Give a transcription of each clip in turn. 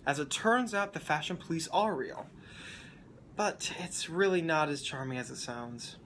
as it turns out the fashion police are real. But it's really not as charming as it sounds.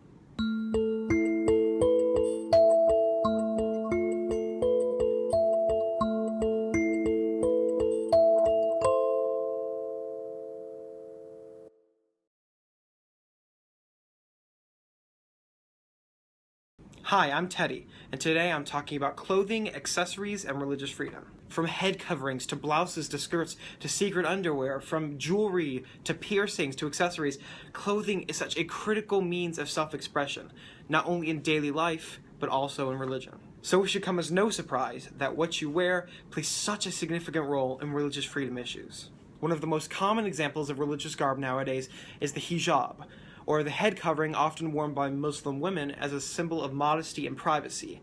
Hi, I'm Teddy, and today I'm talking about clothing, accessories, and religious freedom. From head coverings to blouses to skirts to secret underwear, from jewelry to piercings to accessories, clothing is such a critical means of self-expression, not only in daily life, but also in religion. So it should come as no surprise that what you wear plays such a significant role in religious freedom issues. One of the most common examples of religious garb nowadays is the hijab, or the head covering often worn by Muslim women as a symbol of modesty and privacy,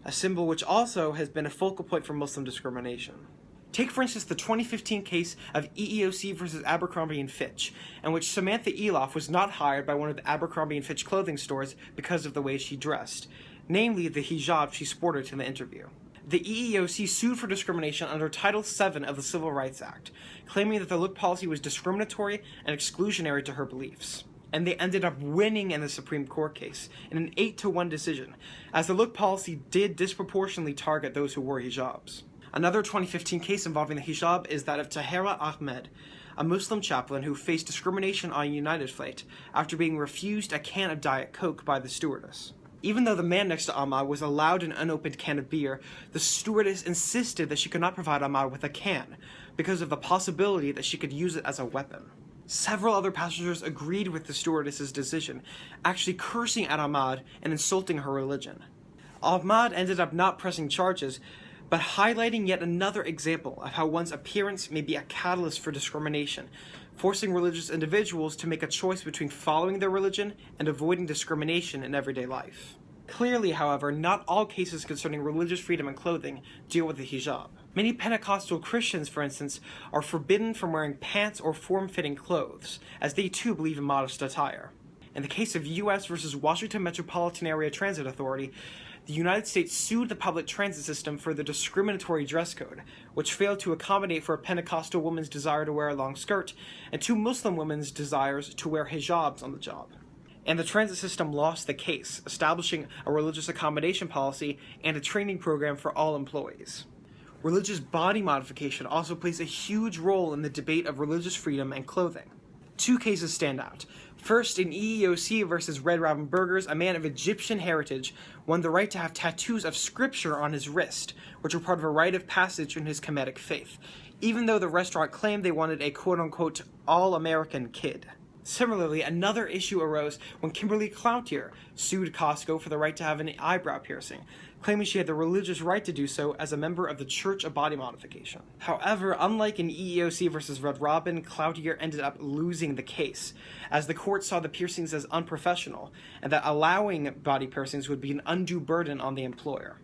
a symbol which also has been a focal point for Muslim discrimination. Take for instance the 2015 case of EEOC versus Abercrombie & Fitch, in which Samantha Eloff was not hired by one of the Abercrombie & Fitch clothing stores because of the way she dressed, namely the hijab she sported to the interview. The EEOC sued for discrimination under Title VII of the Civil Rights Act, claiming that the look policy was discriminatory and exclusionary to her beliefs. And they ended up winning in the Supreme Court case in an 8-1 decision, as the look policy did disproportionately target those who wore hijabs. Another 2015 case involving the hijab is that of Tahira Ahmed, a Muslim chaplain who faced discrimination on a United flight after being refused a can of Diet Coke by the stewardess. Even though the man next to Ahmad was allowed an unopened can of beer, the stewardess insisted that she could not provide Ahmad with a can, because of the possibility that she could use it as a weapon. Several other passengers agreed with the stewardess's decision, actually cursing at Ahmad and insulting her religion. Ahmad ended up not pressing charges, but highlighting yet another example of how one's appearance may be a catalyst for discrimination, forcing religious individuals to make a choice between following their religion and avoiding discrimination in everyday life. Clearly, however, not all cases concerning religious freedom and clothing deal with the hijab. Many Pentecostal Christians, for instance, are forbidden from wearing pants or form-fitting clothes, as they too believe in modest attire. In the case of U.S. versus Washington Metropolitan Area Transit Authority, the United States sued the public transit system for the discriminatory dress code, which failed to accommodate for a Pentecostal woman's desire to wear a long skirt and two Muslim women's desires to wear hijabs on the job. And the transit system lost the case, establishing a religious accommodation policy and a training program for all employees. Religious body modification also plays a huge role in the debate of religious freedom and clothing. Two cases stand out. First, in EEOC versus Red Robin Burgers, a man of Egyptian heritage won the right to have tattoos of scripture on his wrist, which were part of a rite of passage in his Kemetic faith, even though the restaurant claimed they wanted a quote-unquote all-American kid. Similarly, another issue arose when Kimberly Cloutier sued Costco for the right to have an eyebrow piercing, claiming she had the religious right to do so as a member of the Church of Body Modification. However, unlike in EEOC versus Red Robin, Cloutier ended up losing the case, as the court saw the piercings as unprofessional, and that allowing body piercings would be an undue burden on the employer.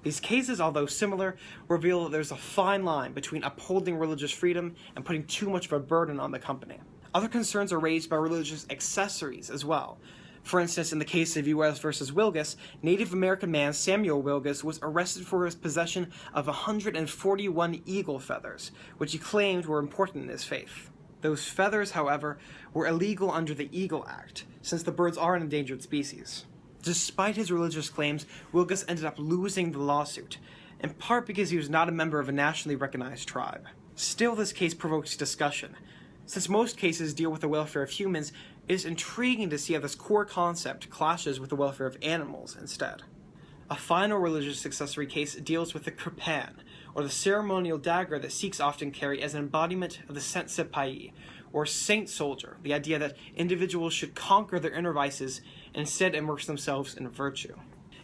These cases, although similar, reveal that there's a fine line between upholding religious freedom and putting too much of a burden on the company. Other concerns are raised by religious accessories as well. For instance, in the case of U.S. versus Wilgus, Native American man Samuel Wilgus was arrested for his possession of 141 eagle feathers, which he claimed were important in his faith. Those feathers, however, were illegal under the Eagle Act, since the birds are an endangered species. Despite his religious claims, Wilgus ended up losing the lawsuit, in part because he was not a member of a nationally recognized tribe. Still, this case provokes discussion. Since most cases deal with the welfare of humans, it is intriguing to see how this core concept clashes with the welfare of animals instead. A final religious accessory case deals with the kirpan, or the ceremonial dagger that Sikhs often carry as an embodiment of the Saint Sipahi, or saint soldier, the idea that individuals should conquer their inner vices and instead immerse themselves in virtue.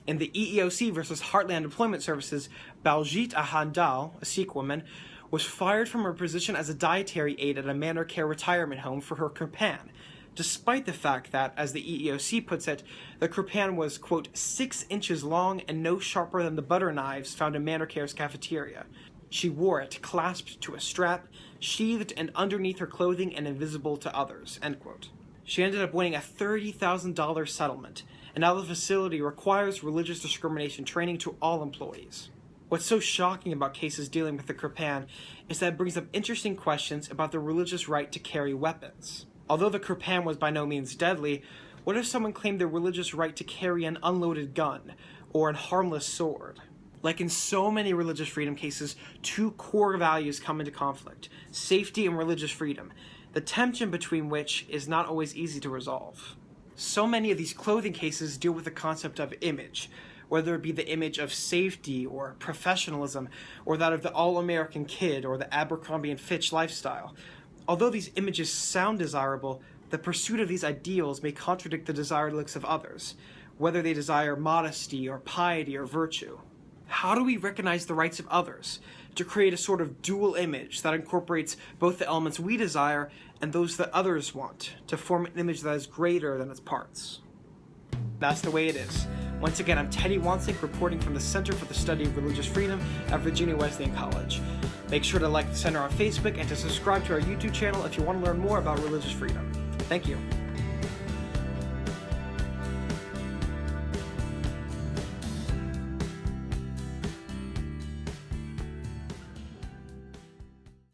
In the EEOC versus Heartland Employment Services, Baljit Ahandal, a Sikh woman, was fired from her position as a dietary aide at a Manor Care retirement home for her kirpan, despite the fact that, as the EEOC puts it, the kirpan was, quote, 6 inches long and no sharper than the butter knives found in Manor Care's cafeteria. She wore it clasped to a strap, sheathed and underneath her clothing and invisible to others, end quote. She ended up winning a $30,000 settlement, and now the facility requires religious discrimination training to all employees. What's so shocking about cases dealing with the Kirpan is that it brings up interesting questions about the religious right to carry weapons. Although the Kirpan was by no means deadly, what if someone claimed their religious right to carry an unloaded gun or a harmless sword? Like in so many religious freedom cases, two core values come into conflict: safety and religious freedom, the tension between which is not always easy to resolve. So many of these clothing cases deal with the concept of image, whether it be the image of safety or professionalism, or that of the all-American kid or the Abercrombie and Fitch lifestyle. Although these images sound desirable, the pursuit of these ideals may contradict the desired looks of others, whether they desire modesty or piety or virtue. How do we recognize the rights of others to create a sort of dual image that incorporates both the elements we desire and those that others want, to form an image that is greater than its parts? That's the way it is. Once again, I'm Teddy Wansink, reporting from the Center for the Study of Religious Freedom at Virginia Wesleyan College. Make sure to like the Center on Facebook and to subscribe to our YouTube channel if you want to learn more about religious freedom. Thank you.